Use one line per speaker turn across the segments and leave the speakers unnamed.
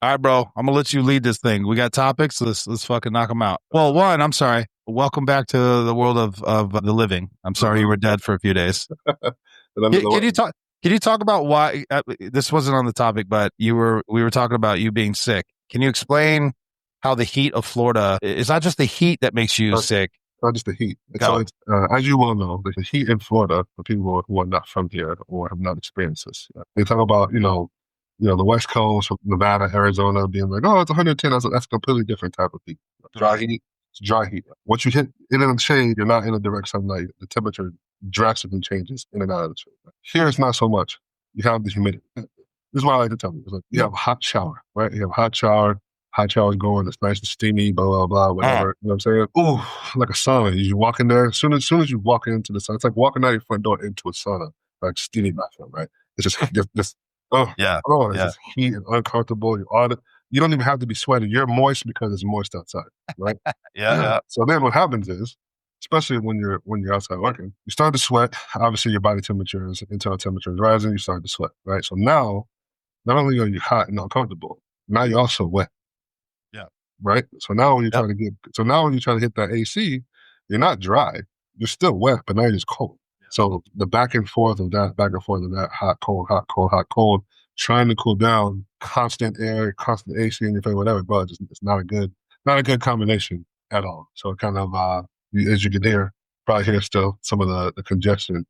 All right, bro. I'm gonna let you lead this thing. We got topics. Let's fucking knock them out. Well, one, I'm sorry. Welcome back to the world of the living. I'm sorry you were dead for a few days. Can you talk? Can you talk about why this wasn't on the topic, but we were talking about you being sick. Can you explain how the heat of Florida? It's not just the heat that makes you sick.
Not just the heat. So it's, as you well know, the heat in Florida, for people who are not from here or have not experienced this, they talk about, the West Coast, Nevada, Arizona, being like, oh, it's 110. That's a completely different type of heat. Dry heat. It's dry heat. Once you hit in the shade, you're not in a direct sunlight. The temperature drastically changes in and out of the shade. Here, it's not so much. You have the humidity. This is what I like to tell you. It's like you have a hot shower, right? You have a hot shower going, it's nice and steamy, blah, blah, blah, whatever. You know what I'm saying? Ooh, like a sauna. You walk in there, as soon as you walk into the sauna, it's like walking out your front door into a sauna, like steamy bathroom, right? It's just it's just heat and uncomfortable. You don't even have to be sweating. You're moist because it's moist outside, right?
Yeah.
So then what happens is, especially when you're outside working, you start to sweat. Obviously, your body temperature internal temperature is rising. You start to sweat, right? So now, not only are you hot and uncomfortable, now you're also wet. Right. So now when you try to hit that AC, you're not dry. You're still wet, but now you're just cold. Yeah. So the back and forth of that, hot, cold, trying to cool down, constant air, constant AC in your face, whatever, but it's not a good combination at all. So it kind of, as you can hear, probably hear still some of the congestion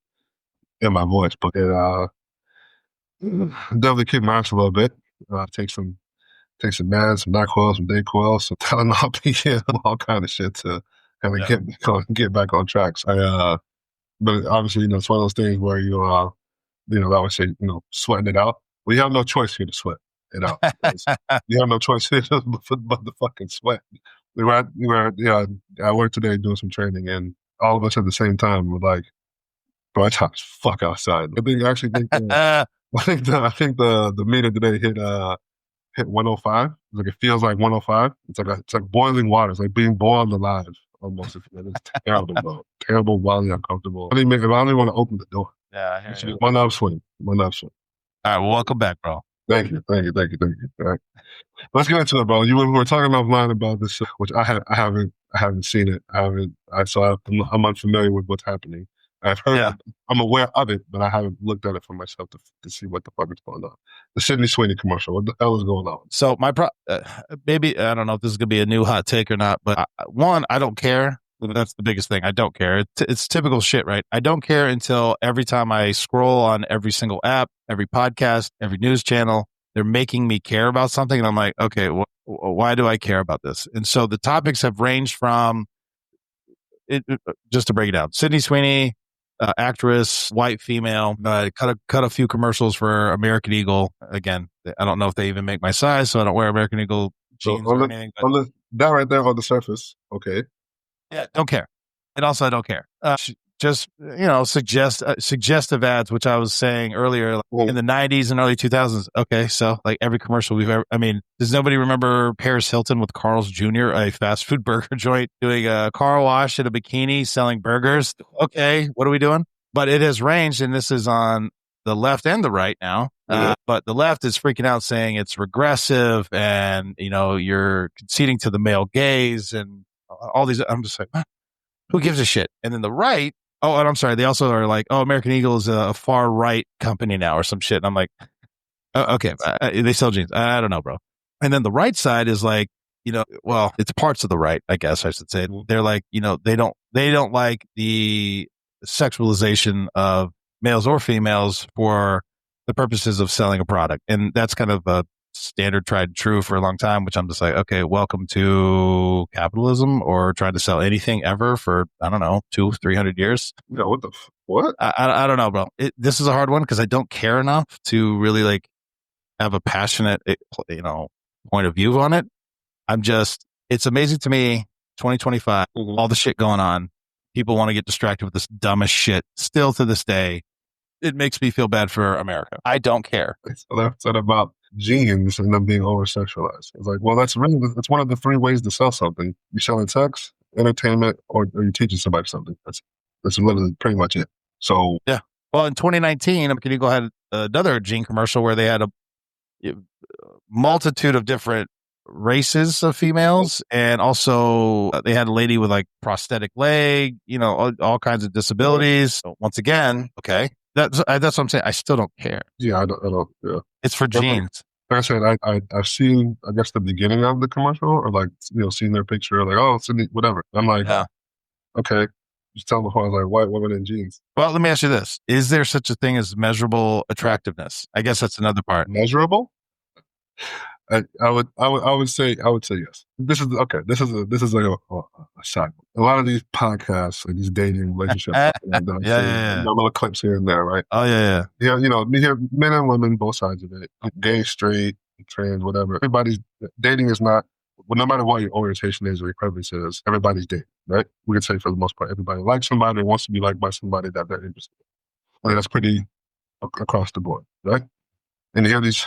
in my voice, but it definitely kicked my ass a little bit. Take some meds, some NyQuil, some Dayquil, some Tylenol, all kind of shit to kind of get back on track. So but obviously, it's one of those things where I would say, sweating it out. Well, you have no choice here to sweat it out. You have no choice here but the fucking sweat. I worked today doing some training, and all of us at the same time were like, bro, it's hot as fuck outside. I think the meter today hit 105. Like it feels like 105. It's like boiling water. It's like being boiled alive almost. It's terrible, bro. Terrible, wildly uncomfortable. I don't even want to open the door.
Yeah, I hear you.
One upswing.
All right, well, welcome back, bro.
Thank you. All right, let's get into it, bro. We were talking offline about this, which I haven't seen it. I'm unfamiliar with what's happening. I've heard, I'm aware of it, but I haven't looked at it for myself to see what the fuck is going on. The Sweeney commercial, what the hell is going on?
So maybe, I don't know if this is going to be a new hot take or not, but one, I don't care. That's the biggest thing. I don't care. It's typical shit, right? I don't care until every time I scroll on every single app, every podcast, every news channel, they're making me care about something. And I'm like, okay, why do I care about this? And so the topics have ranged from, just to break it down, Sydney Sweeney, actress, white female, cut a few commercials for American Eagle. Again, I don't know if they even make my size, so I don't wear American Eagle jeans or anything.
That right there on the surface, okay.
Yeah, don't care. And also, I don't care. Just, suggestive ads, which I was saying earlier, in the 90s and early 2000s. Okay, so like every commercial we've ever, does nobody remember Paris Hilton with Carl's Jr., a fast food burger joint, doing a car wash in a bikini selling burgers? Okay, what are we doing? But it has ranged, and this is on the left and the right now. But the left is freaking out saying it's regressive and, you're conceding to the male gaze and all these. I'm just like, who gives a shit? And then the right, and I'm sorry, they also are like, American Eagle is a far right company now or some shit. And I'm like, okay, they sell jeans. I don't know, bro. And then the right side is like, it's parts of the right, I guess I should say. They're like, they don't like the sexualization of males or females for the purposes of selling a product. And that's kind of a standard tried and true for a long time, which I'm just like, okay, welcome to capitalism or trying to sell anything ever for, I don't know, 200-300 years.
What?
I don't know, bro. This is a hard one because I don't care enough to really like have a passionate, point of view on it. It's amazing to me, 2025, all the shit going on. People want to get distracted with this dumbest shit. Still to this day, it makes me feel bad for America. I don't care.
So that's about jeans and them being over-sexualized. It's like, well, that's one of the three ways to sell something. You're selling sex, entertainment, or you're teaching somebody something. That's literally pretty much it. So
yeah. Well, in 2019, can you go ahead another jean commercial where they had multitude of different races of females, and also they had a lady with like prosthetic leg, all kinds of disabilities. So once again, okay, that's what I'm saying. I still don't care.
Yeah, I don't. Yeah,
it's for genes.
Like I said, I've seen, I guess, the beginning of the commercial, or like, seen their picture, like, oh, it's in the, whatever. I'm like, okay, just tell them before I was like, white woman in jeans.
Well, let me ask you this: is there such a thing as measurable attractiveness? I guess that's another part.
Measurable? I would say yes. This is okay. This is like a side. A lot of these podcasts, like these dating relationships, little clips here and there, right?
Oh yeah.
You hear men and women, both sides of it, gay, straight, trans, whatever. Everybody's dating is not. Well, no matter what your orientation is or your preference is, everybody's dating, right? We could say for the most part, everybody likes somebody, wants to be liked by somebody that they're interested in. I mean, that's pretty across the board, right? And you hear these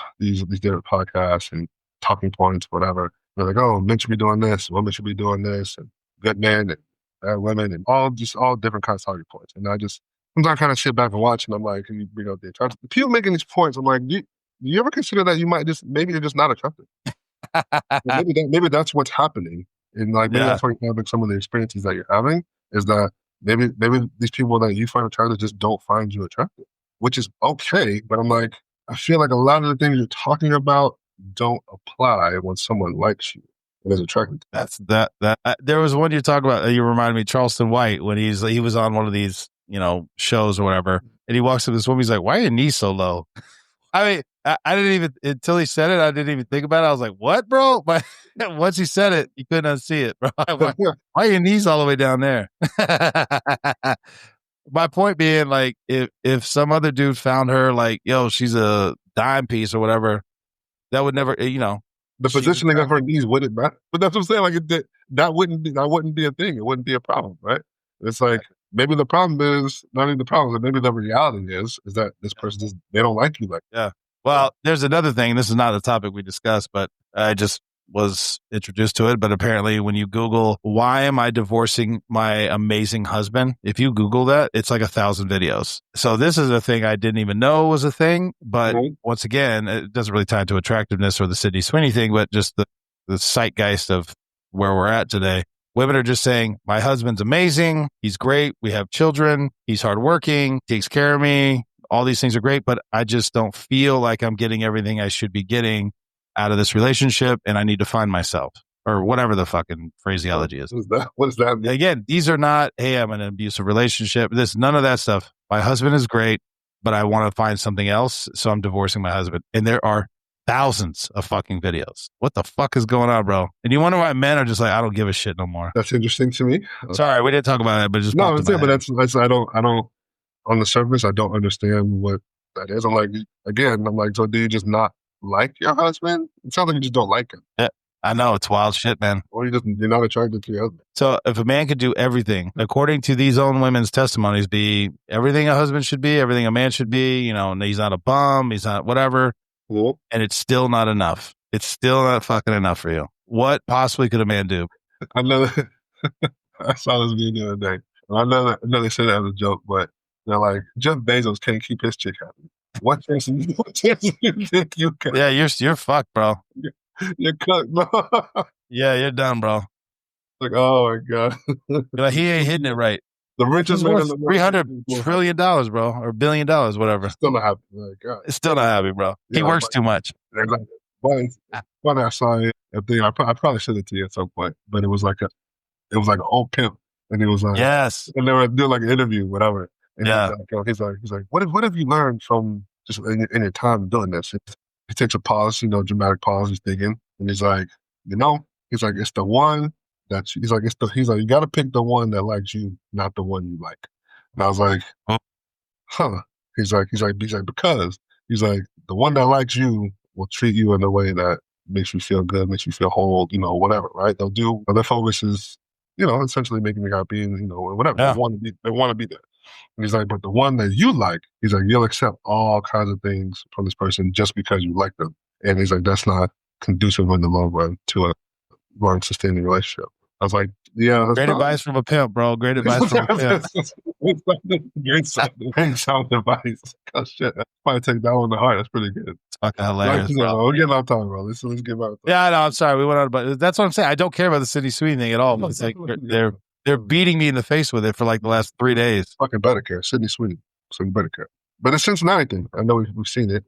different podcasts and talking points, whatever. They're like, oh, men should be doing this, women should be doing this, and good men and bad women, and all different kinds of talking points. And I just sometimes kind of sit back and watch, and I'm like, you bring up the attractive. People making these points, I'm like, do you ever consider that you might maybe you're just not attractive? maybe that's what's happening, and like maybe that's why you're having some of the experiences that you're having, is that maybe these people that you find attractive just don't find you attractive, which is okay. But I'm like, I feel like a lot of the things you're talking about don't apply when someone likes you and is attracted to you.
That's that. There was one you talk about. You reminded me, Charleston White, when he was on one of these shows or whatever, and he walks up to this woman. He's like, "Why are your knees so low?" I mean, I didn't even, until he said it, I didn't even think about it. I was like, "What, bro?" But once he said it, you couldn't unsee it, bro. Why are your knees all the way down there? My point being, like, if some other dude found her, like, yo, she's a dime piece or whatever, that would never,
the positioning of her knees wouldn't matter. But that's what I'm saying. Like, that wouldn't be a thing. It wouldn't be a problem, right? It's like, maybe the problem is not even the problem, but maybe the reality is that this person they don't like you like that.
Yeah. Well, there's another thing. This is not a topic we discussed, but I just was introduced to it. But apparently when you Google, why am I divorcing my amazing husband? If you Google that, it's like 1,000 videos. So this is a thing I didn't even know was a thing. But once again, it doesn't really tie into attractiveness or the Sydney Sweeney thing, but just the zeitgeist of where we're at today. Women are just saying, my husband's amazing. He's great. We have children. He's hardworking, takes care of me. All these things are great, but I just don't feel like I'm getting everything I should be getting out of this relationship, and I need to find myself, or whatever the fucking phraseology is.
What does that mean?
Again, these are not, hey, I'm in an abusive relationship. None of that stuff. My husband is great, but I want to find something else, so I'm divorcing my husband. And there are thousands of fucking videos. What the fuck is going on, bro? And you wonder why men are just like, I don't give a shit no more.
That's interesting to me.
Sorry, we didn't talk about that, but just
no, but that's I don't. On the surface, I don't understand what that is. I'm like, so do you just not like your husband? It sounds like you just don't like him.
Yeah, I know, it's wild shit, man.
Or you're not attracted to your husband.
So if a man could do everything, according to these own women's testimonies, be everything a husband should be, everything a man should be, and he's not a bum, he's not whatever, and it's still not enough. It's still not fucking enough for you. What possibly could a man do?
I know that. I saw this video the other day. I know they said that as a joke, but they're like, Jeff Bezos can't keep his chick happy. What chance do you think you can?
Yeah, you're fucked, bro.
You're cooked, bro.
Yeah, you're done, bro.
Like, oh my God.
Like, he ain't hitting it right.
The richest man in the world.
$300 trillion, bro, or $1 billion, whatever.
Still not happy. Like, God.
It's still not happy, bro. He works too much.
Exactly. But when I saw it, I probably sent it to you at some point, but it was like an old pimp, and he was like,
yes,
and they were doing like an interview, whatever. And he's like, what have you learned from just in your time doing this? He takes a pause, dramatic pause. He's thinking, and he's like, it's the one that he's like, you got to pick the one that likes you, not the one you like. And I was like, huh. He's like, because he's like, the one that likes you will treat you in a way that makes you feel good, makes you feel whole, whatever, right? They'll do, but their focus is, essentially making you happy and, whatever. Yeah. They want to be there. And he's like, but the one that you like, he's like, you'll accept all kinds of things from this person just because you like them. And he's like, that's not conducive in the long run to a long sustaining relationship. I was like, yeah, that's
Great advice from a pimp, bro. Great advice from a pimp.
Great sound advice. Oh shit, I might take that one to heart. That's pretty good.
It's fucking hilarious, bro.
We're getting off time, bro. Let's get back.
Yeah, I know. I'm sorry. We went on, but that's what I'm saying. I don't care about the Sydney Sweeney thing at all. It's like they're beating me in the face with it for like the last 3 days.
Fucking better care, Sydney Sweeney. So you better care. But the Cincinnati thing, I know we've seen it.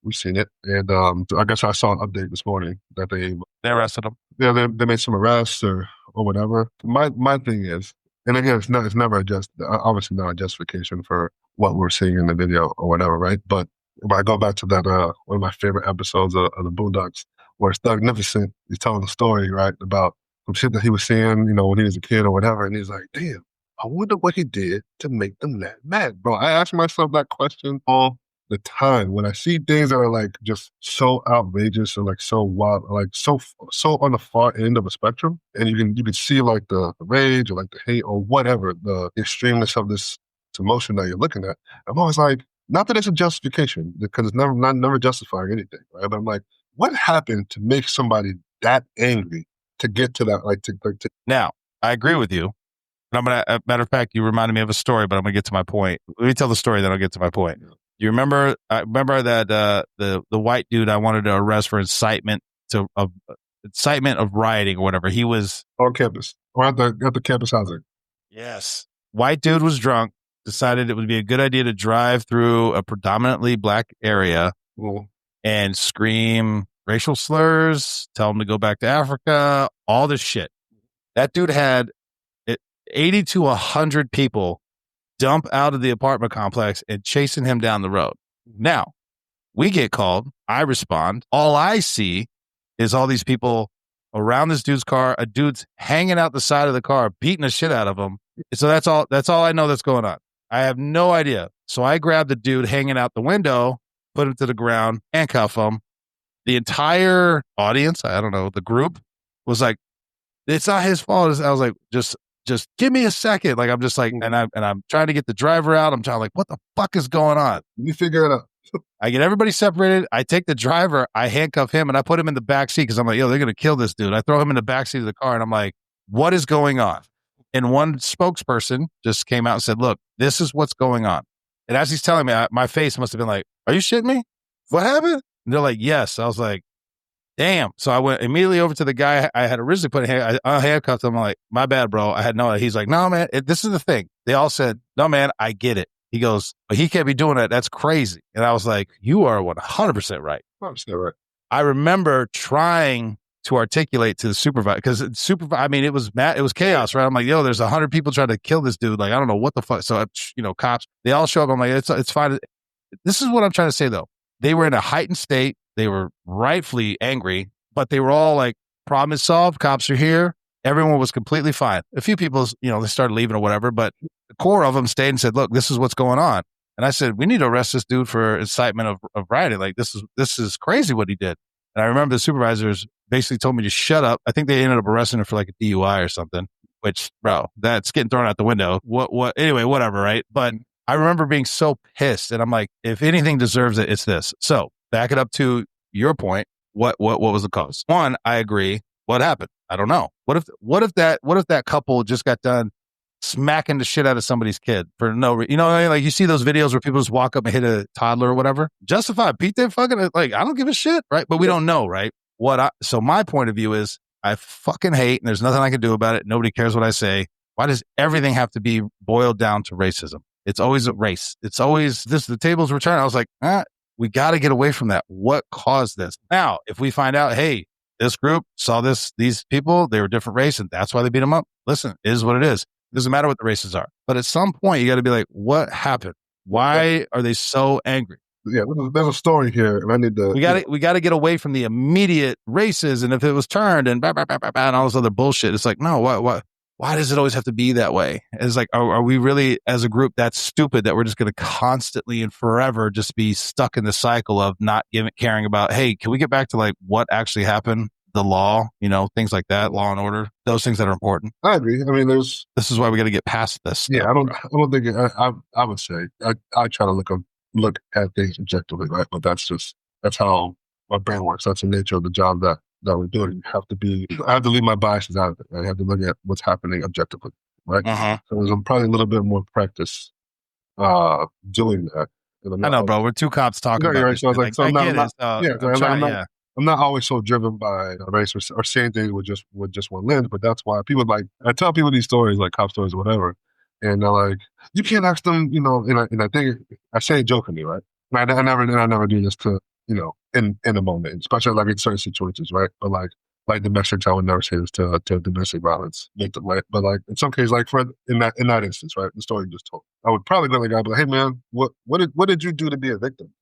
We've seen it, and I guess I saw an update this morning that they
arrested him.
Yeah, they made some arrests or whatever. My thing is, and again, it's never obviously not a justification for what we're seeing in the video or whatever, right? But if I go back to that one of my favorite episodes of the Boondocks, where it's Thugnificent, he's telling the story, right, about some shit that he was seeing, when he was a kid or whatever, and he's like, damn, I wonder what he did to make them that mad, bro. I ask myself that question all the time when I see things that are like just so outrageous or like so wild, like so on the far end of a spectrum, and you can see like the rage or like the hate or whatever, the extremeness of this emotion that you're looking at. I'm always like, not that it's a justification, because it's never justifying anything, right? But I'm like, what happened to make somebody that angry to get to that, like to
Now, I agree with you. And I'm gonna, matter of fact, you reminded me of a story, but I'm gonna get to my point. Let me tell the story, then I'll get to my point. You remember? I remember that the white dude I wanted to arrest for incitement of rioting or whatever. He was
on campus or at the campus housing.
Yes, white dude was drunk. Decided it would be a good idea to drive through a predominantly black area and scream racial slurs, tell him to go back to Africa, all this shit. That dude had 80 to 100 people dump out of the apartment complex and chasing him down the road. Now, we get called. I respond. All I see is all these people around this dude's car. A dude's hanging out the side of the car, beating the shit out of him. So that's all I know that's going on. I have no idea. So I grab the dude hanging out the window, put him to the ground, handcuff him. The entire audience, I don't know, the group was like, it's not his fault. I was like, just give me a second. Like, I'm just like, and I'm trying to get the driver out. I'm trying like, what the fuck is going on?
You figure it out.
I get everybody separated. I take the driver, I handcuff him, and I put him in the back seat because I'm like, yo, they're going to kill this dude. I throw him in the back seat of the car, and I'm like, what is going on? And one spokesperson just came out and said, look, this is what's going on. And as he's telling me, my face must have been like, are you shitting me? What happened? And they're like, yes. I was like, damn. So I went immediately over to the guy I had originally put I handcuffed him. I'm like, my bad, bro. I had no idea. He's like, no, man, this is the thing. They all said, no, man, I get it. He goes, but he can't be doing that. That's crazy. And I was like, you are 100% right.
100% right.
I remember trying to articulate to the supervisor, because it was chaos, right? I'm like, yo, there's 100 people trying to kill this dude. Like, I don't know what the fuck. So, cops, they all show up. I'm like, it's fine. This is what I'm trying to say, though. They were in a heightened state. They were rightfully angry, but they were all like, problem is solved. Cops are here. Everyone was completely fine. A few people, they started leaving or whatever, but the core of them stayed and said, look, this is what's going on. And I said, we need to arrest this dude for incitement of rioting. Like, this is crazy what he did. And I remember the supervisors basically told me to shut up. I think they ended up arresting him for like a DUI or something, which, bro, that's getting thrown out the window. Anyway, whatever, right? But I remember being so pissed, and I'm like, if anything deserves it, it's this. So back it up to your point. What was the cause? One, I agree. What happened? I don't know. What if that couple just got done smacking the shit out of somebody's kid for no reason? Like you see those videos where people just walk up and hit a toddler or whatever. Justified. Pete, they fucking like, I don't give a shit, right? But we don't know, right? So my point of view is, I fucking hate, and there's nothing I can do about it. Nobody cares what I say. Why does everything have to be boiled down to racism? It's always a race. It's always this. The tables return. I was like, we got to get away from that. What caused this? Now, if we find out, hey, this group saw these people, they were different race, and that's why they beat them up. Listen, it is what it is. It doesn't matter what the races are. But at some point, you got to be like, what happened? Why are they so angry?
Yeah, there's a story here, and I need to.
We got to get away from the immediate races, and if it was turned and and all this other bullshit, it's like, no, why does it always have to be that way? It's like, are we really, as a group, that stupid that we're just going to constantly and forever just be stuck in the cycle of not caring about, hey, can we get back to like what actually happened? The law, things like that, law and order, those things that are important.
I agree. I mean, this is
why we got to get past this stuff.
Yeah, I don't think I would say I try to look at things objectively, right? But that's how my brain works. That's the nature of the job that that we're doing. You have to be. I have to leave my biases out of it. I have to look at what's happening objectively, right? So there's probably a little bit more practice doing that.
I know, bro. We're two cops talking about
right.
this.
So I was like, so
I get it.
I'm not always so driven by race or saying things with just one lens, but that's why people like, I tell people these stories, like cop stories or whatever, and they're like, you can't ask them, and I think I say it jokingly, right? And I never do this to, in a moment, especially like in certain situations, right? But like domestics, I would never say this to domestic violence victim, right? But like in some cases, like in that instance, right, the story you just told, I would probably go to the guy and be like, hey man, what did you do to be a victim?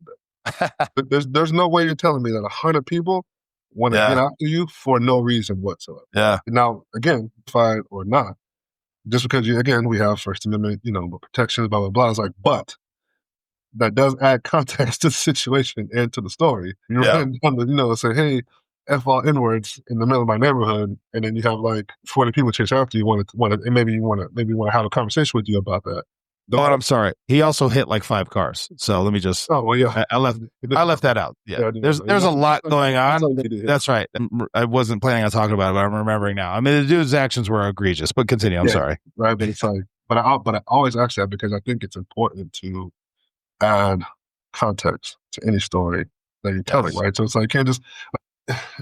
There's no way you're telling me that 100 people want to get after you for no reason whatsoever.
Yeah.
Now, again, fight or not, just because we have First Amendment, protections, blah blah blah. It's like, but that does add context to the situation and to the story. You're running down the, say, hey, F all N-words in the middle of my neighborhood, and then you have like 40 people chase after you, and maybe you want to have a conversation with you about that.
I'm sorry. He also hit like 5 cars. So let me just.
Oh well, yeah.
I left that out. Yeah. There's a lot going on. That's right. I wasn't planning on talking about it, but I'm remembering now. I mean, the dude's actions were egregious. But continue. I'm sorry.
Right, but it's like, but I always ask that because I think it's important to add context to any story that you're telling, right? So it's like, you can't just.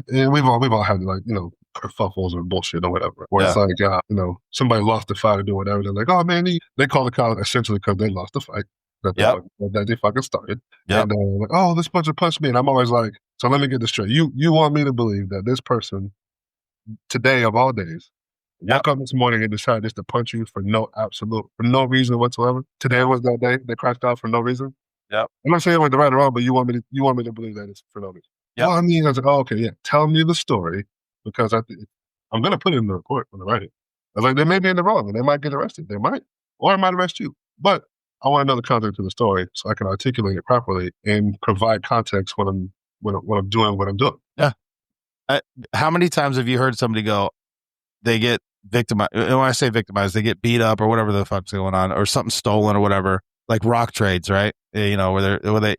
And we've all had like kerfuffles or bullshit or whatever. Where it's like somebody lost the fight or do whatever. They're like, oh man, they call the cops essentially because they lost the fight that they fucking started. And like, oh, this person punched me, and I'm always like, so let me get this straight. You want me to believe that this person today of all days woke up this morning and decided just to punch you for no reason whatsoever? Today was that day they crashed out for no reason. I'm not saying it went the right or wrong, but you want me to believe that it's for no reason. Well, I mean, I was like, oh, okay, yeah. Tell me the story because I'm going to put it in the report when I write it. I was like, they may be in the wrong and they might get arrested. They might, or I might arrest you. But I want to know the context of the story so I can articulate it properly and provide context when I'm doing what I'm doing.
Yeah. How many times have you heard somebody go, they get victimized? When I say victimized, they get beat up or whatever the fuck's going on, or something stolen or whatever, like rock trades, right? Where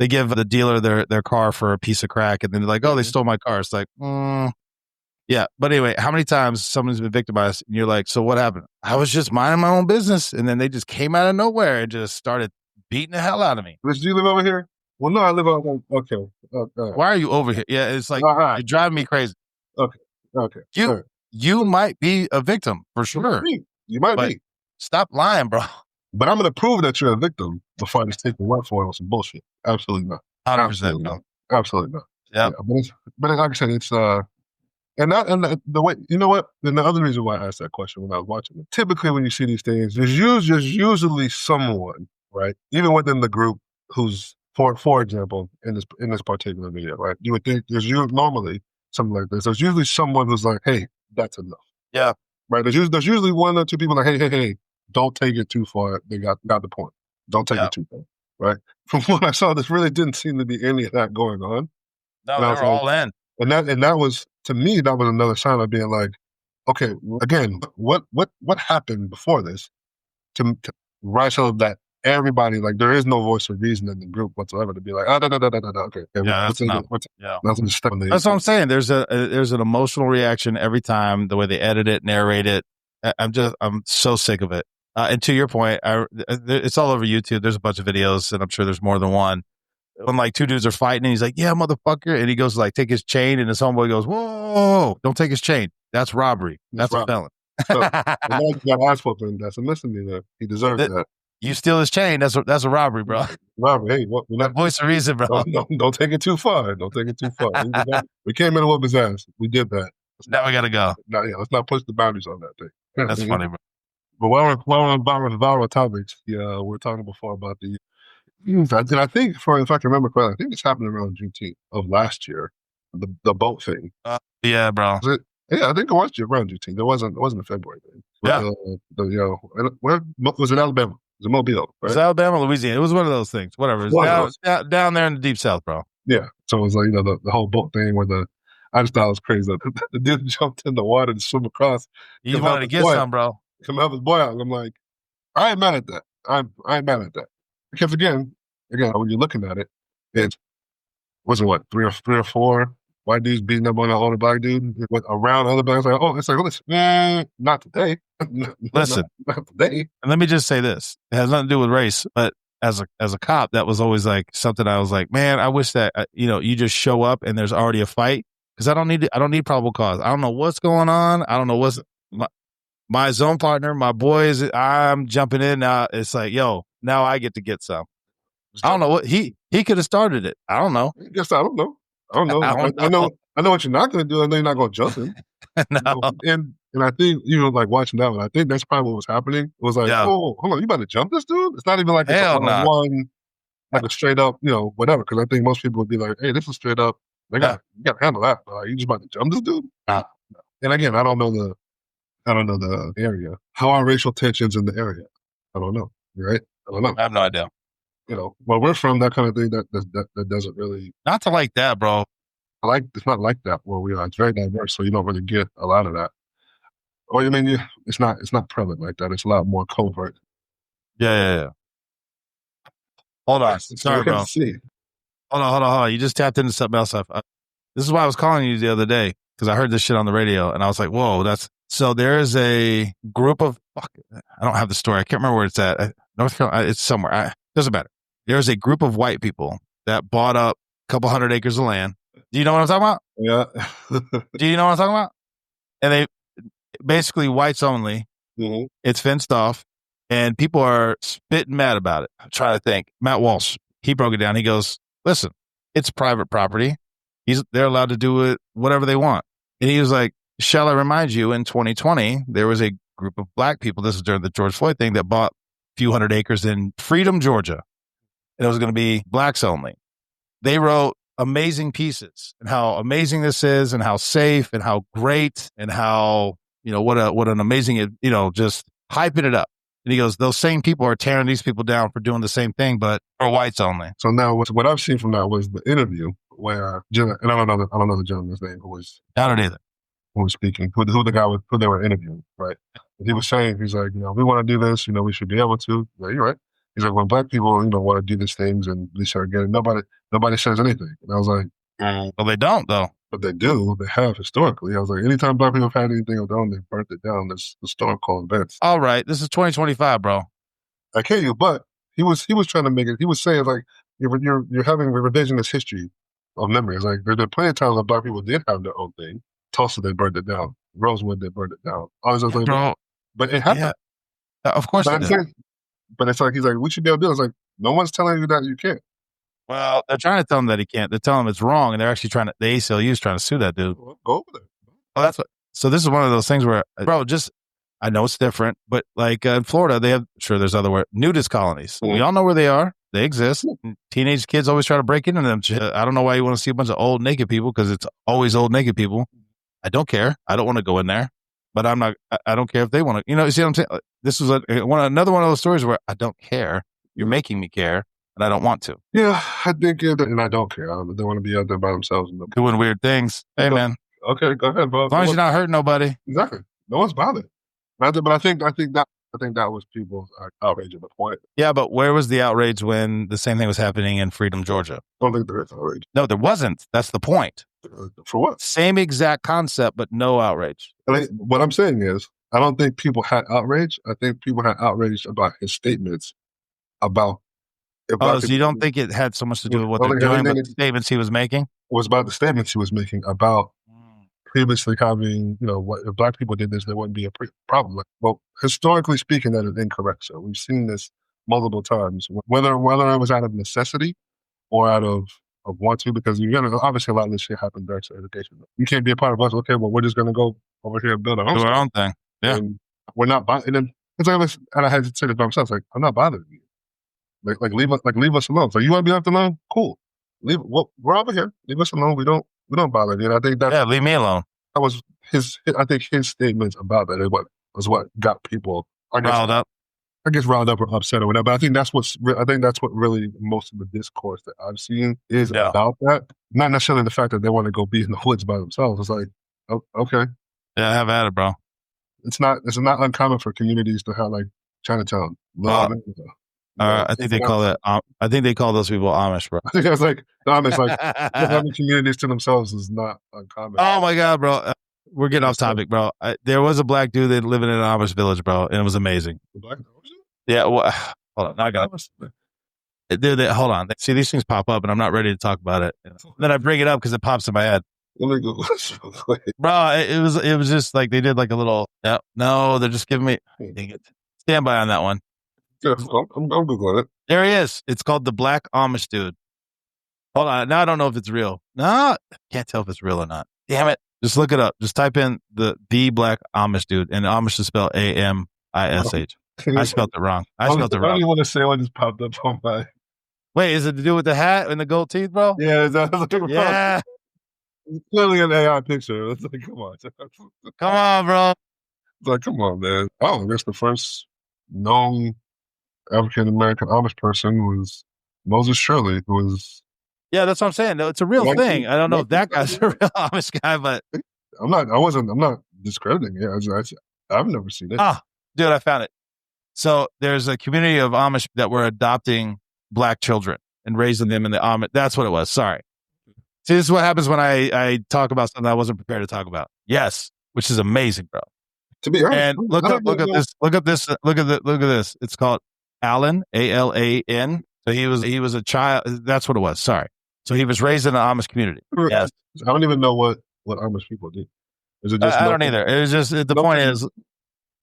they give the dealer their car for a piece of crack, and then they're like, oh, they stole my car. It's like, yeah. But anyway, how many times someone's been victimized and you're like, so what happened? I was just minding my own business, and then they just came out of nowhere and just started beating the hell out of me.
Do you live over here? Well, no, I live over here. Okay.
Why are you over here? Yeah, it's like, you're driving me crazy.
Okay.
You might be a victim for sure.
You might be.
Stop lying, bro.
But I'm going to prove that you're a victim before I just take the word for it on some bullshit. Absolutely not.
100% no.
Absolutely not.
Yeah.
But like I said, it's and the way, you know what? And the other reason why I asked that question when I was watching it, typically when you see these things, there's usually someone, right, even within the group who's, for example, in this particular video, right, you would think there's normally something like this. There's usually someone who's like, hey, that's enough.
Yeah.
Right. There's usually one or two people like, hey, don't take it too far. They got the point. Don't take it too far. Right. From what I saw, this really didn't seem to be any of that going on.
No, they're all in.
And that was, to me, that was another sign of being like, okay, again, what happened before this to rise up that everybody, like, there is no voice of reason in the group whatsoever to be like, okay.
That's what I'm saying. There's an emotional reaction every time, the way they edit it, narrate it. I'm so sick of it. And to your point, it's all over YouTube. There's a bunch of videos, and I'm sure there's more than one. When like two dudes are fighting, and he's like, "Yeah, motherfucker," and he goes like, "Take his chain," and his homeboy goes, "Whoa, don't take his chain. That's robbery. That's a felon."
So, that ass whooping, that's a misdemeanor. He deserves that.
You steal his chain, that's a robbery, bro.
Robbery. Hey, we're not
voice of reason, bro.
Don't take it too far. Don't take it too far. We came in to whoop his ass. We did that.
Now we gotta go.
Let's not push the boundaries on that thing.
That's funny, bro.
But while we're on viral topics, we're talking before about the. And I think, if I can remember correctly, I think this happened around Juneteenth of last year, the boat thing.
Yeah, bro.
Was it? Yeah, I think it was around Juneteenth. It wasn't a February thing. Where was it? Alabama? Was it Mobile? Right?
It was Alabama, Louisiana. It was one of those things. Whatever. It was down there in the deep South, bro.
Yeah. So it was like the whole boat thing where I just thought it was crazy. The dude jumped in the water to swim across.
He wanted to get some, bro.
Come help his boy out. And I'm like, I ain't mad at that. I ain't mad at that. Because again, when you're looking at it, it wasn't what, three or four white dudes beating up on an older black dude with around other blacks. Like, oh, it's like, listen, not today.
Listen,
not today.
And let me just say this: it has nothing to do with race, but as a cop, that was always like something I was like, man, I wish that you just show up and there's already a fight because I don't need probable cause. I don't know what's going on. I don't know what's my zone partner, my boys. I'm jumping in now. It's like, yo, now I get some. I don't know what he could have started it. I don't know.
I guess I don't know. I know what you're not going to do. I know you're not going to jump in.
No.
And I think, like watching that one, I think that's probably what was happening. It was like, oh, hold on, you about to jump this dude? It's not even like it's a one-on-one, like a straight up, whatever. Because I think most people would be like, hey, this is straight up. You got to handle that. But you just about to jump this dude? No. And again, I don't know the area. How are racial tensions in the area? I don't know. Right? I don't know.
I have no idea.
Where we're from, that kind of thing that doesn't really.
Not to like that, bro.
It's not like that where we are. It's very diverse, so you don't really get a lot of that. Or it's not prevalent like that. It's a lot more covert.
Yeah. Hold on. Sorry, bro. Hold on. You just tapped into something else. This is why I was calling you the other day, because I heard this shit on the radio and I was like, whoa, so there is a group of, I don't have the story. I can't remember where it's at. North Carolina, it's somewhere. Doesn't matter. There's a group of white people that bought up a couple 100 acres of land. Do you know what I'm talking about?
Yeah.
Do you know what I'm talking about? And they basically whites only.
Mm-hmm.
It's fenced off and people are spitting mad about it. I'm trying to think. Matt Walsh, he broke it down. He goes, listen, it's private property. They're allowed to do it whatever they want. And he was like, shall I remind you, in 2020, there was a group of black people, this is during the George Floyd thing, that bought a few hundred acres in Freedom, Georgia. And it was going to be blacks only. They wrote amazing pieces and how amazing this is and how safe and how great and how, what an amazing, just hyping it up. And he goes, those same people are tearing these people down for doing the same thing, but for whites only.
So now what I've seen from that was the interview where, and I don't know the gentleman's name who was.
I don't either.
Who was speaking, who they were interviewing, right? And he was saying, he's like, we want to do this, we should be able to. Like, you're right. He's like, when black people, want to do these things and we start getting, nobody says anything. And I was like,
well, they don't though.
But they do. They have historically. I was like, anytime black people have had anything of their own, they burnt it down. There's historical events.
All right, this is 2025, bro.
I can't you, but he was trying to make it. He was saying like you're having a revisionist history of memory. It's like there's been plenty of times when black people did have their own thing. Tulsa, they burned it down. Rosewood, they burned it down. All these other things.
Bro,
but it happened.
Yeah. Of course it did.
But it's like, he's like, we should be able to do it. It's like, no one's telling you that you can't.
Well, they're trying to tell him that he can't. They're telling him it's wrong, and they're actually the ACLU is trying to sue that dude.
Well, go over there.
Oh, that's what. So this is one of those things where, bro, I know it's different, but like in Florida, they have, there's other nudist colonies. Mm-hmm. We all know where they are. They exist. Mm-hmm. Teenage kids always try to break into them. I don't know why you want to see a bunch of old naked people, because it's always old naked people. I don't care. I don't want to go in there, but I don't care if they want to, you see what I'm saying? This was another one of those stories where I don't care. You're making me care, and I don't want to.
Yeah, I think, and I don't care. They want to be out there by themselves.
Doing weird things. Hey, man.
Okay, go ahead, bro.
As long as you're not hurting nobody.
Exactly. No one's bothered. But I think that was people's outrage at the point.
Yeah, but where was the outrage when the same thing was happening in Freedom, Georgia?
I don't think there is outrage.
No, there wasn't. That's the point.
For what?
Same exact concept, but no outrage.
What I'm saying is, I don't think people had outrage. I think people had outrage about his statements about.
So you don't think it had so much to do with what they're doing, but the statements he was making? It
was about the statements he was making about previously having, what if black people did this, there wouldn't be a problem. Well, historically speaking, that is incorrect. So we've seen this multiple times, whether it was out of necessity or out of want to, because obviously a lot of this shit happened during education. You can't be a part of us. Okay, well, we're just going to go over here and build our
own thing. Yeah.
And we're not bothering. And then it's like, and I had to say this by myself, like, I'm not bothering you. Leave us alone. So you want to be left alone? Cool. We're over here. Leave us alone. We don't bother you. And I think that's
leave me alone.
That was I think his statements about that was what got people
riled up.
I guess riled up or upset or whatever. But I think that's what really most of the discourse that I've seen is about that. Not necessarily the fact that they want to go be in the woods by themselves. It's like, okay.
Yeah, have at it, bro.
It's not uncommon for communities to have like Chinatown.
I think they call it. I think they call those people Amish, bro.
I think that's like the Amish, like having communities to themselves is not uncommon.
Oh my god, bro! We're getting off topic, bro. There was a black dude that living in an Amish village, bro, and it was amazing. Yeah. Well, hold on. I got it. Hold on. See, these things pop up, and I'm not ready to talk about it. Then I bring it up because it pops in my head.
Let me go.
Bro, it was just like they did like a little. No, they're just giving me. Dang it. Stand by on that one.
Yeah, I'm Googling it.
There he is. It's called the Black Amish Dude. Hold on. Now I don't know if it's real. No, can't tell if it's real or not. Damn it. Just look it up. Just type in the Black Amish Dude, and Amish is spelled Amish. I spelled it wrong. I don't
even want to say what just popped up on my.
Wait, is it to do with the hat and the gold teeth, bro?
Yeah,
yeah.
It's clearly an AI picture. It's like, come on.
Come on, bro.
It's like, come on, man. Oh, I guess the first known African-American Amish person was Moses Shirley, who was...
Yeah, that's what I'm saying. No, it's a real thing. I don't know if that guy's a real Amish guy, but...
I'm not discrediting it. I've never seen it.
Ah, dude, I found it. So there's a community of Amish that were adopting black children and raising them in the Amish. That's what it was. Sorry. See, this is what happens when I talk about something I wasn't prepared to talk about. Yes, which is amazing, bro.
To be honest,
and look up this. It's called Alan, Alan. So he was a child. That's what it was. Sorry. So he was raised in the Amish community. Yes.
I don't even know what Amish people do. Is it just
I don't either. It was just the point is,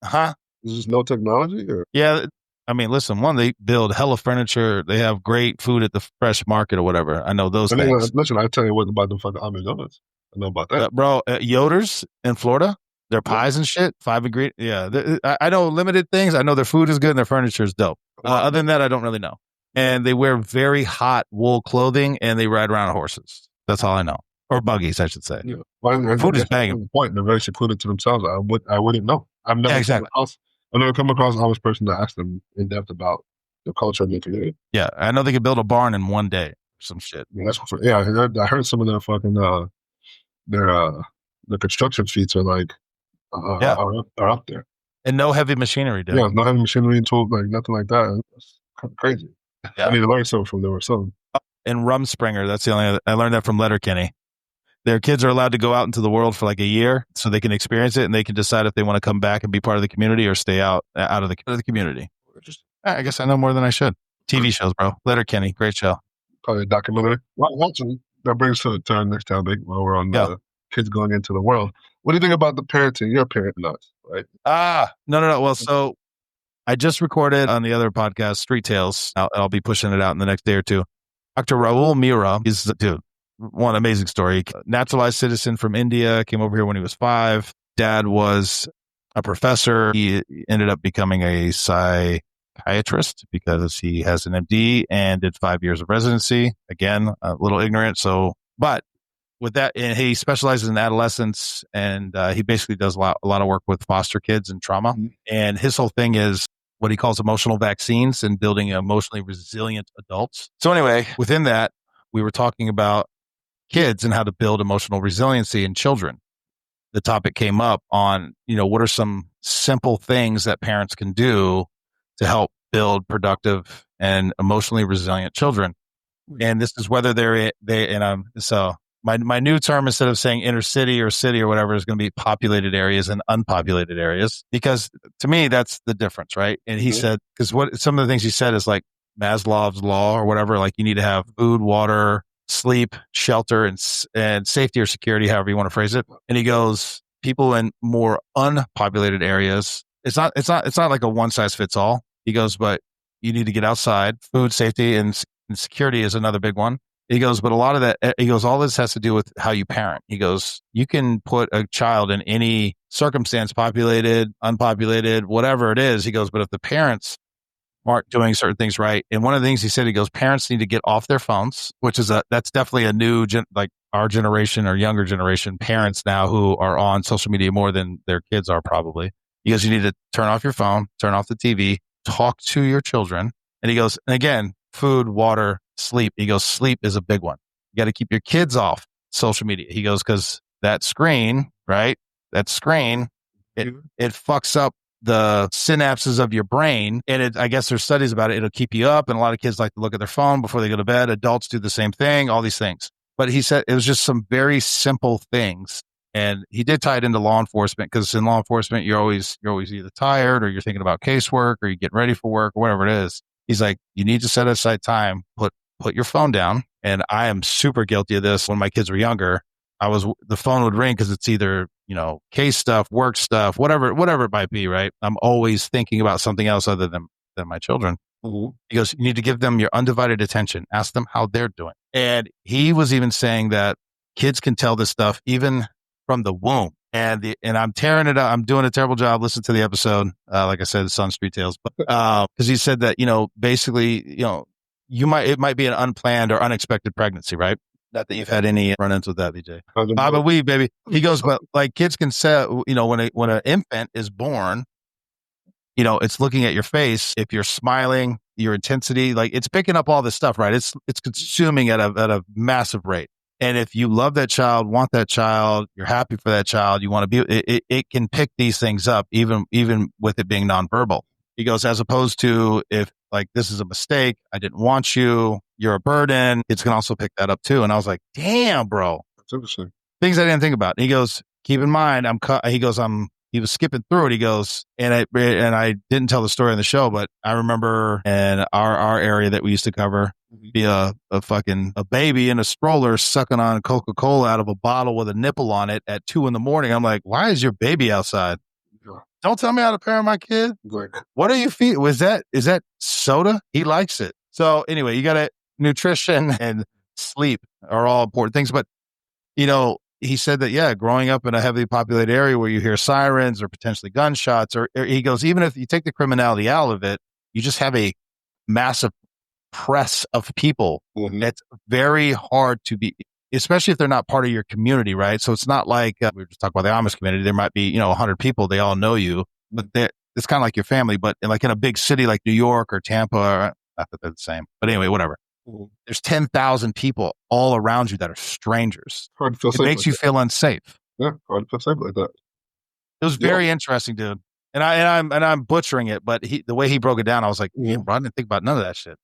huh?
Is just no technology? Or?
Yeah. I mean, listen, they build hella furniture. They have great food at the fresh market or whatever. I know those things.
Listen, I tell you what about the fucking Amish donuts. I know about that.
Bro, Yoder's in Florida, their pies and shit, 5 ingredients. Yeah. I know limited things. I know their food is good and their furniture is dope. Other than that, I don't really know. And they wear very hot wool clothing and they ride around on horses. That's all I know. Or buggies, I should say. Yeah.
Well, food is banging. The point. They're very secluded to themselves. I wouldn't know. I've never come across an Amish person to ask them in depth about the culture of the community.
Yeah, I know they could build a barn in one day. Some shit.
Yeah, I heard some of their fucking the construction feats are like are up there.
And no heavy machinery, dude.
Yeah, no heavy machinery and tools, like nothing like that. It's kind of crazy. Yeah. I need to learn something from them or something.
And Rumspringer, that's the only other, I learned that from Letterkenny. Their kids are allowed to go out into the world for like a year so they can experience it and they can decide if they want to come back and be part of the community or stay out of the community. I guess I know more than I should. TV shows, bro. Letterkenny, great show.
Probably a documentary. Watching that brings us to our next topic while we're on the kids going into the world. What do you think about the parenting? You're a parent, not right?
No. Well, so I just recorded on the other podcast, Street Tales. I'll be pushing it out in the next day or two. Dr. Raul Mira, he's the dude. One amazing story. Naturalized citizen from India, came over here when he was 5. Dad was a professor. He ended up becoming a psychiatrist because he has an MD and did 5 years of residency. Again, a little ignorant. But with that, and he specializes in adolescence, and he basically does a lot of work with foster kids and trauma. Mm-hmm. And his whole thing is what he calls emotional vaccines and building emotionally resilient adults. So anyway, within that, we were talking about kids and how to build emotional resiliency in children. The topic came up on, what are some simple things that parents can do to help build productive and emotionally resilient children. And this is whether so my new term, instead of saying inner city or city or whatever, is going to be populated areas and unpopulated areas, because to me, that's the difference, right? And he said, because some of the things he said is like Maslow's law or whatever, like you need to have food, water, sleep, shelter, and safety or security, however you want to phrase it. And he goes, people in more unpopulated areas, it's not like a one size fits all. He goes, but you need to get outside. Food, safety, and security is another big one. He goes, but a lot of that, he goes, all this has to do with how you parent. He goes, you can put a child in any circumstance, populated, unpopulated, whatever it is. He goes, but if the parents aren't doing certain things right. And one of the things he said, he goes, parents need to get off their phones, which is that's definitely a new, like our generation or younger generation parents now who are on social media more than their kids are probably. He goes, you need to turn off your phone, turn off the TV, talk to your children. And he goes, and again, food, water, sleep. He goes, sleep is a big one. You got to keep your kids off social media. He goes, because that screen, right? That screen, it fucks up the synapses of your brain. And I guess there's studies about it. It'll keep you up. And a lot of kids like to look at their phone before they go to bed. Adults do the same thing, all these things. But he said it was just some very simple things. And he did tie it into law enforcement, because in law enforcement, you're always either tired or you're thinking about casework or you're getting ready for work or whatever it is. He's like, you need to set aside time, put your phone down. And I am super guilty of this. When my kids were younger, the phone would ring because it's either, case stuff, work stuff, whatever it might be, right? I'm always thinking about something else other than my children. Mm-hmm. He goes, you need to give them your undivided attention. Ask them how they're doing. And he was even saying that kids can tell this stuff even from the womb. And I'm tearing it up. I'm doing a terrible job. Listen to the episode. Like I said, it's on Street Tales, but, cause he said that, basically, it might be an unplanned or unexpected pregnancy, right? Not that you've had any run-ins with that, BJ. But we, baby. He goes, but like kids can say, when an infant is born, it's looking at your face. If you're smiling, your intensity, like it's picking up all this stuff, right? It's consuming at a massive rate. And if you love that child, want that child, you're happy for that child, you want to be, it can pick these things up, even with it being nonverbal. He goes, as opposed to if like, this is a mistake, I didn't want you, you're a burden, it's going to also pick that up too. And I was like, damn, bro.
That's interesting.
Things I didn't think about. And he goes, keep in mind, he was skipping through it. He goes, and I didn't tell the story on the show, but I remember in our area that we used to cover, be a baby in a stroller sucking on Coca-Cola out of a bottle with a nipple on it at 2 a.m. I'm like, why is your baby outside? Yeah. Don't tell me how to parent my kid.
Like,
what are you feeding? Is that soda? He likes it. So anyway, you got to nutrition and sleep are all important things, but he said that, yeah, growing up in a heavily populated area where you hear sirens or potentially gunshots, or he goes, even if you take the criminality out of it, you just have a massive press of people. Mm-hmm. It's very hard to be, especially if they're not part of your community, right? So it's not like, we were just talking about the Amish community. There might be, 100 people, they all know you, but it's kind of like your family, but like in a big city like New York or Tampa, not that they're the same, but anyway, whatever. There's 10,000 people all around you that are strangers.
Hard to feel
it
safe
makes
like
you
that.
feel unsafe.
Yeah, hard to feel safe like that.
It was very interesting, dude. And I'm butchering it, but the way he broke it down, I was like, bro, I didn't think about none of that shit.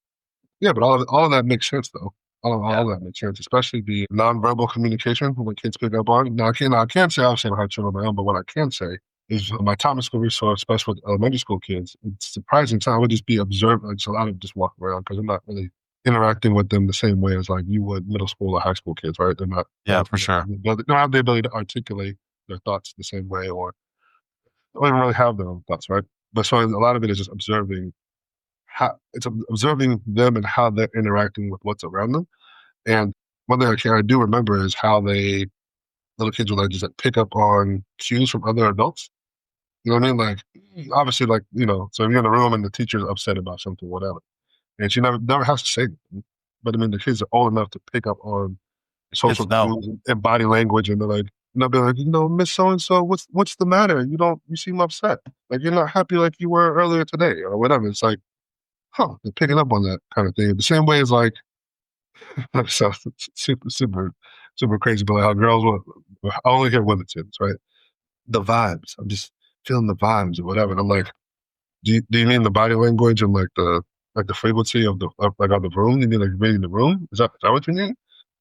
Yeah, but all of that makes sense though. All of that makes sense, especially the nonverbal communication when kids pick up on. Now I can't say obviously I don't have children of my own, but what I can say is my time in school resource, especially with elementary school kids, it's surprising time. I would just be observing, just a lot of just walking around because I'm not really interacting with them the same way as like you would middle school or high school kids, right? They're not.
Yeah, for sure.
They don't have the ability to articulate their thoughts the same way, or don't even really have their own thoughts, right? But so a lot of it is just observing observing them and how they're interacting with what's around them. And one thing I do remember is how little kids will like just like pick up on cues from other adults. You know what I mean? Like, obviously, like, so if you're in a room and the teacher's upset about something, whatever, and she never has to say anything. But I mean, the kids are old enough to pick up on social cues and body language, and they're like, they'll be like, Miss So-and-so, what's the matter? You seem upset. Like, you're not happy like you were earlier today or whatever. It's like, they're picking up on that kind of thing. The same way as like, so super crazy, but like how girls I only hear Withertons, right? The vibes. I'm just feeling the vibes or whatever. And I'm like, do you mean the body language and like the frequency of the room? You mean like reading the room? Is that what you mean?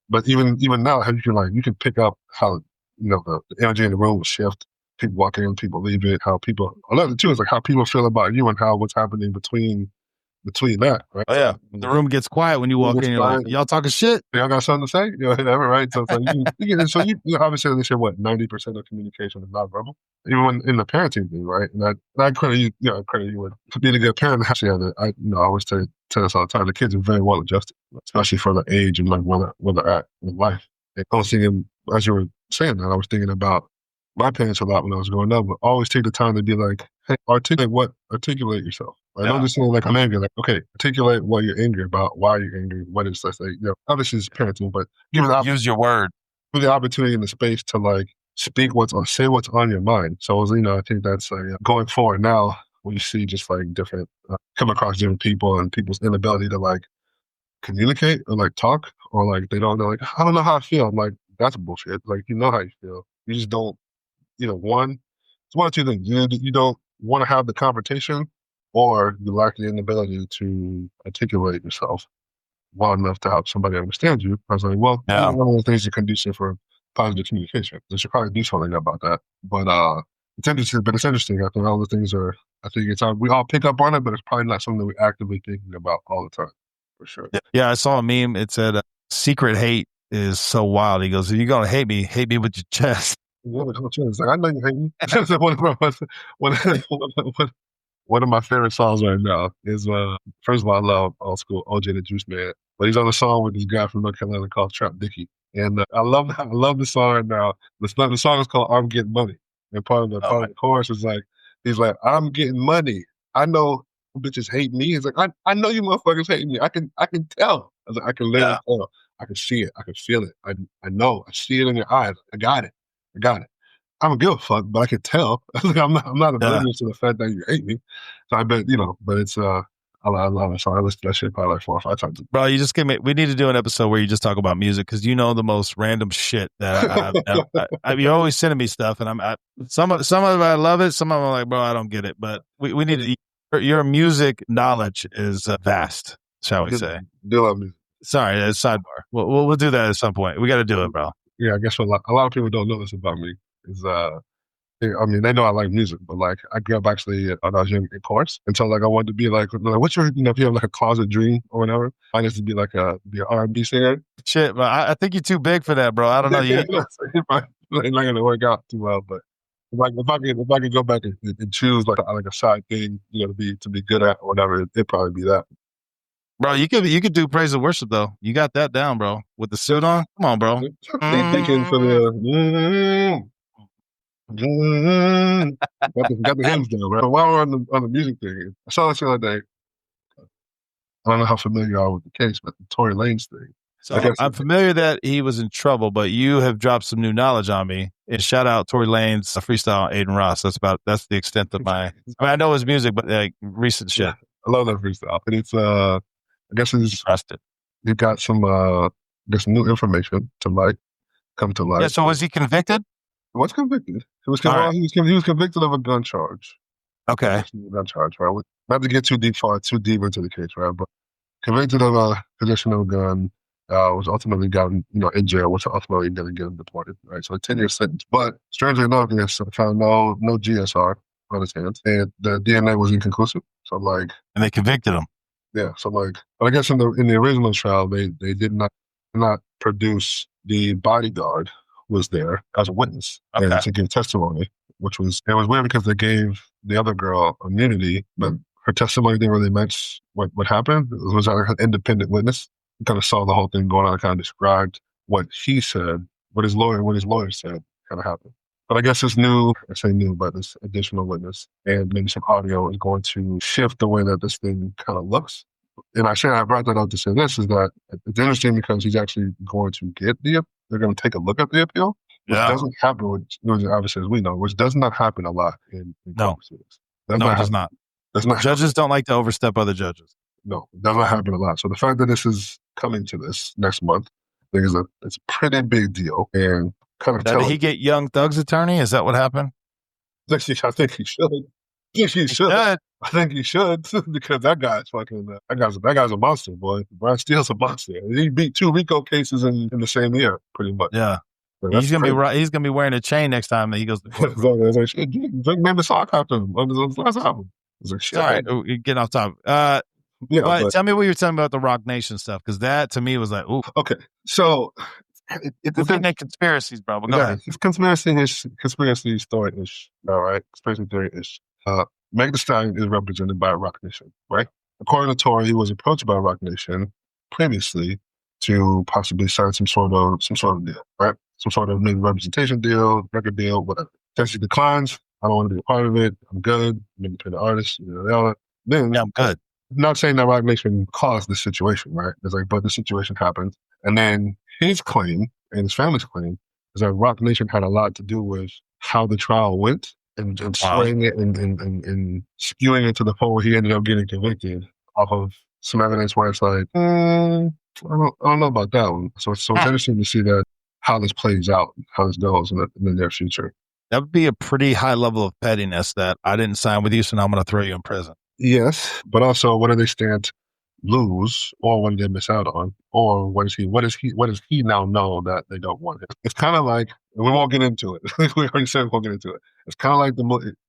But even now, you can pick up how the energy in the room will shift. People walk in, people leave it. How people another too is like how people feel about you and how what's happening between that, right?
Oh yeah, the room gets quiet when you walk in. You're like, y'all talking shit?
Y'all got something to say? Whatever, right? So obviously they say what 90% of communication is nonverbal, even when in the parenting thing, right? And I credit you, credit you with being a good parent. Actually, I always tell us all the time, the kids are very well adjusted, especially for the age and like where they're at in life. And I was thinking, as you were saying that, I was thinking about my parents a lot when I was growing up, but always take the time to be like, hey, articulate yourself. Right? Don't just say like, I'm angry. Like, okay, articulate what you're angry about, why you're angry, what is, let's say, obviously it's parenting, but
use your word.
Give the opportunity and the space to like say what's on your mind. So, I think that's going forward now when you see just like different, come across different people and people's inability to like communicate or like talk, or like they don't know, like, I don't know how I feel. I'm like, that's bullshit. Like, you know how you feel. You just don't. It's one of two things. You want to have the confrontation, or you lack the inability to articulate yourself well enough to help somebody understand you. I was like, well, one of the things that conducive for positive communication. They should probably do something about that. But it's interesting. But it's interesting. I think all the things are. I think it's we all pick up on it, but it's probably not something that we're actively thinking about all the time, for sure.
Yeah, I saw a meme. It said, "Secret hate is so wild." He goes, "If you're gonna hate me with your chest."
Yeah, with your chest. Like, I know you hate me. One of my favorite songs right now is first of all, I love old school OJ the Juice Man, but he's on a song with this guy from North Carolina called Trap Dickie, and I love the song right now. The song is called "I'm Getting Money," and part of the chorus is like, he's like, "I'm getting money. I know bitches hate me." He's like, I know you motherfuckers hate me. I can tell. I was like, I can literally tell. I can see it. I can feel it. I know. I see it in your eyes. I got it. I don't give a fuck, but I can tell. I'm not oblivious to the fact that you hate me. So I bet, but it's I love it. So I listened to that shit probably like 4 or 5 times.
Bro, you just we need to do an episode where you just talk about music, because you know the most random shit that you're always sending me stuff, and some of it I love it, some of them I'm like, bro, I don't get it. But we need to, your music knowledge is vast, shall we say?
Do love music.
Sorry, sidebar. We'll do that at some point. We got to do it, bro.
Yeah, I guess a lot of people don't know this about me. Is they know I like music, but like I grew up actually when I was young in chorus, and so like I wanted to be like what's your if you have like a closet dream or whatever, I used to be like be an R&B singer.
Shit, but I think you're too big for that, bro. I don't know.
It's not gonna work out too well, but if I could go back and choose like a side thing, to be good at or whatever, it'd probably be that.
Bro, you could do praise and worship though. You got that down, bro. With the suit on, come on, bro.
They thinking for the. Got the hymns down, right? While we're on the music thing, I saw this the other day. I don't know how familiar you are with the case, but the Tory Lanez thing.
So I'm familiar that he was in trouble, but you have dropped some new knowledge on me. And shout out Tory Lanez, freestyle Aiden Ross. That's the extent of my. I mean, I know his music, but like recent shit.
Yeah, I love that freestyle. And it's I guess it's
trusted.
You got some new information to come to light.
Yeah. So was he convicted?
He was convicted. He was convicted of a gun charge.
Okay.
Gun charge, right? Not to get too deep into the case, right? But convicted of a possession of a gun, was ultimately gotten, in jail, which ultimately didn't get him deported, right? So a 10-year sentence. But strangely enough, they found no GSR on his hands, and the DNA was inconclusive. So and
they convicted him.
Yeah. So but I guess in the original trial, they did not produce the bodyguard was there as a witness and to give testimony, which was weird because they gave the other girl immunity, but her testimony didn't really match what happened. It was like an independent witness. He kind of saw the whole thing going on and kind of described what he said, what his lawyer said kind of happened. But I guess this this additional witness and maybe some audio is going to shift the way that this thing kind of looks. And I brought that up to say this is that it's interesting because he's actually going to they're going to take a look at the appeal, which doesn't happen, which obviously as we know, which does not happen a lot in court proceedings.
It does not. Judges don't like to overstep other judges.
No, it does not happen a lot. So the fact that this is coming to this next month, I think it's a pretty big deal. And kind of
did he get Young Thug's attorney? Is that what happened?
I think he should. I think he should because that guy's a monster, boy. Brian Steele's a monster. He beat 2 RICO cases in the same year, pretty much.
Yeah. He's gonna be wearing a chain next time that he goes to court.
Maybe the sock after him on his last album.
Sorry, getting off topic. But tell me what you're telling me about the Rock Nation stuff, because that to me was like, ooh.
Okay, so
it's conspiracies, bro. But go ahead.
It's conspiracy story-ish. All right, conspiracy theory-ish. Meg Thee Stallion is represented by Rock Nation, right? According to Tory, he was approached by Rock Nation previously to possibly sign some sort of deal, right? Some sort of maybe representation deal, record deal, whatever. Since he declines, I don't want to be a part of it. I'm good. I'm an independent artist. Then
I'm good.
Not saying that Rock Nation caused this situation, right? It's but the situation happened. And then his claim and his family's claim is that Rock Nation had a lot to do with how the trial went and swaying it and skewing it to the point where he ended up getting convicted off of some evidence where it's I don't know about that one. So it's interesting to see how this plays out, how this goes in the near future.
That would be a pretty high level of pettiness that I didn't sign with you, so now I'm going to throw you in prison.
Yes, but also what do they stand to lose, or what do they miss out on, or what does he now know that they don't want it? It's kind of like, and we won't get into it. We already said we won't get into it. It's kind of like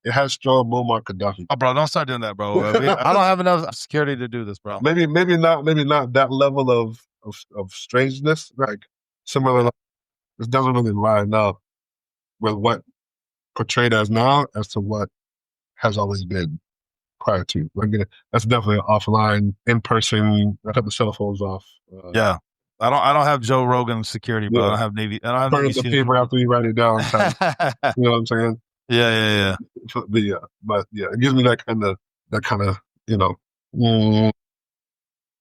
it has strong Muammar Gaddafi.
Oh, bro, don't start doing that, bro. I don't have enough security to do this, bro.
Maybe not that level of strangeness. Like similar, this doesn't really line up with what portrayed as now as to what has always been prior to. That's definitely an offline, in person. I have the cell phones off.
Yeah, I don't have Joe Rogan security, bro.
Yeah.
I don't have Navy. I don't have
Burn
Navy
up the paper after you write it down. You know what I'm saying?
Yeah.
But it gives me that kind of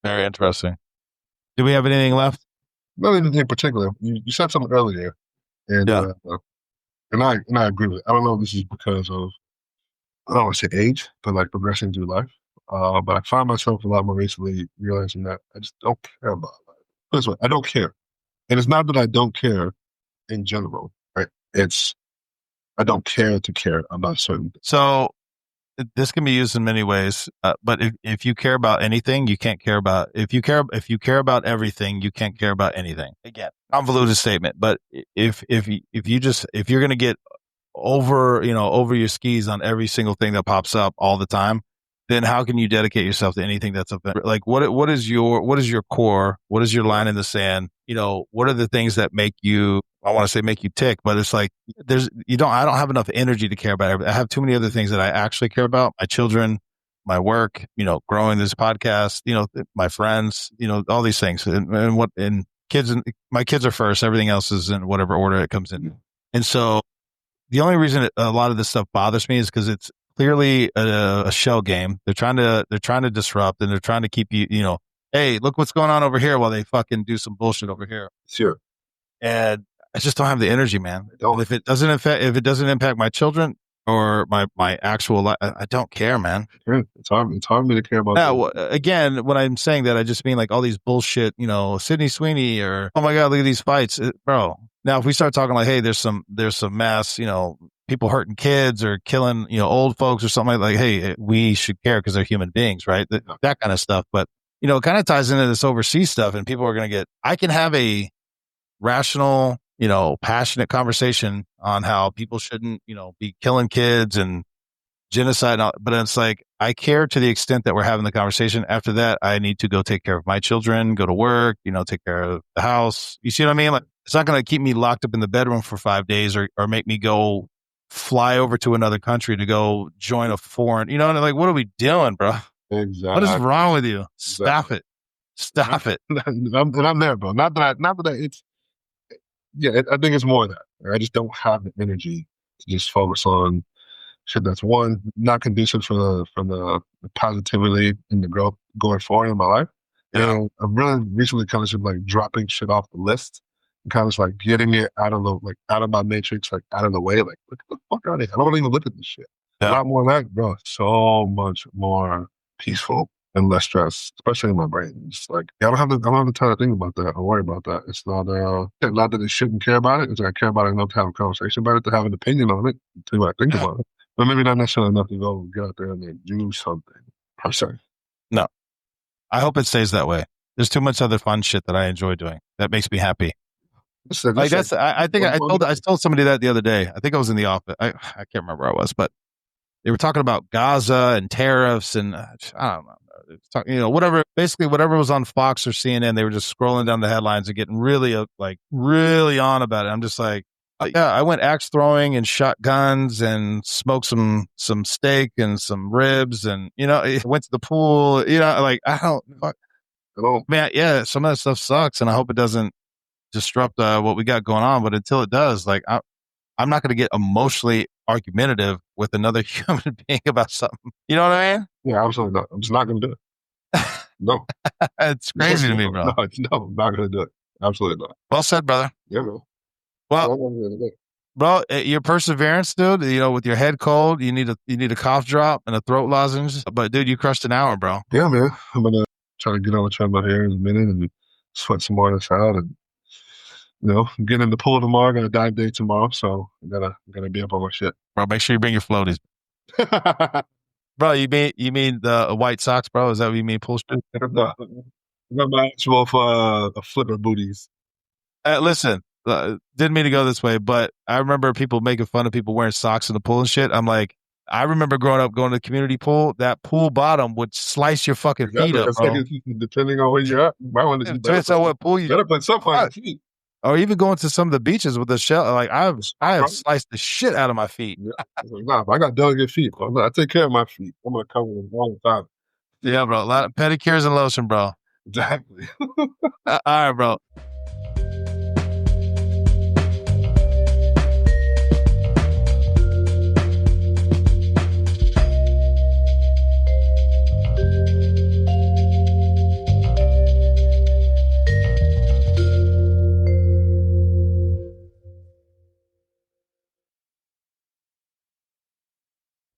Very interesting. Do we have anything left?
not anything particular. You said something earlier, and and I agree with it. I don't know if this is because of, I don't want to say age, but like progressing through life. But I find myself a lot more recently realizing that I just don't care about life. This way, I don't care. And it's not that I don't care in general, right? It's I don't care to care about certain things.
So this can be used in many ways, but if you care about anything, you can't care about, if you care about everything, you can't care about anything. Again, convoluted statement, but if you're going to get over your skis on every single thing that pops up all the time, then how can you dedicate yourself to anything that's like what is your core? What is your line in the sand? What are the things that make you, I want to say make you tick, but it's like I don't have enough energy to care about everything. I have too many other things that I actually care about. My children, my work, growing this podcast, my friends, all these things, and kids, and my kids are first. Everything else is in whatever order it comes in. And so the only reason a lot of this stuff bothers me is because it's clearly a shell game. They're trying to disrupt, and they're trying to keep you, hey, look what's going on over here while they fucking do some bullshit over here.
Sure.
And I just don't have the energy, man. If it doesn't impact my children or my actual life, I don't care, man.
It's hard for me to care about.
Now, again, when I'm saying that, I just mean like all these bullshit, Sydney Sweeney, or, oh my God, look at these fights, bro. Now, if we start talking like, hey, there's some mass, people hurting kids or killing, old folks or something like, hey, we should care because they're human beings, right? That kind of stuff. But, it kind of ties into this overseas stuff, and people are going to I can have a rational, passionate conversation on how people shouldn't, be killing kids and genocide, but it's like, I care to the extent that we're having the conversation. After that, I need to go take care of my children, go to work, take care of the house. You see what I mean? Like, it's not going to keep me locked up in the bedroom for 5 days or make me go fly over to another country to go join a foreign, like, what are we doing, bro?
Exactly.
What is wrong with you? Stop it.
And I'm there, bro. Not that it's, I think it's more of that. I just don't have the energy to just focus on shit that's, one, not conducive for the positivity and the growth going forward in my life.
Yeah.
And I'm really recently kind of just like dropping shit off the list and kind of just like getting it out of my matrix, like out of the way. Like, what the fuck are they? I don't even look at this shit.
Yeah.
A lot more like, bro, so much more peaceful and less stress, especially in my brain. It's like, I don't have the time to think about that or worry about that. It's not that I shouldn't care about it. It's like I care about it enough to have a conversation about it, to have an opinion on it, to what I think about it. But maybe not necessarily enough to go get out there and do something. I'm sorry.
No. I hope it stays that way. There's too much other fun shit that I enjoy doing that makes me happy. I told somebody that the other day. I think I was in the office. I can't remember where I was, but they were talking about Gaza and tariffs and I don't know, whatever. Basically, whatever was on Fox or CNN, they were just scrolling down the headlines and getting really on about it. I'm just like, yeah, I went axe throwing and shot guns and smoked some steak and some ribs and went to the pool. Like, I don't, fuck. Man, yeah, some of that stuff sucks, and I hope it doesn't disrupt what we got going on. But until it does, like, I'm not going to get emotionally argumentative with another human being about something. You know what I mean?
Yeah, absolutely not. I'm just not going to do it. No.
It's crazy to me, bro.
No, I'm not going to do it. Absolutely not.
Well said, brother.
Yeah, bro.
Well, bro, your perseverance, dude, with your head cold, you need a cough drop and a throat lozenge. But dude, you crushed an hour, bro.
Yeah, man. I'm going to try to get on the treadmill here in a minute and sweat some more of this out and get in the pool tomorrow. I got a dive day tomorrow, so I gotta be up on my shit.
Bro, make sure you bring your floaties. Bro, you mean the white socks, bro? Is that what you mean? Pool shit?
No, not my actual flipper booties.
Listen, didn't mean to go this way, but I remember people making fun of people wearing socks in the pool and shit. I'm like, I remember growing up going to the community pool. That pool bottom would slice your fucking feet up, bro.
Depending on where you're at, you might want to
Depends on what pool you
better put something on your feet.
or even going to some of the beaches with the shell. Like I have sliced the shit out of my feet.
Yeah. Nah, I got delicate feet. I take care of my feet. I'm gonna cover them all the time.
Yeah, bro. A lot of pedicures and lotion, bro.
Exactly.
All right, bro.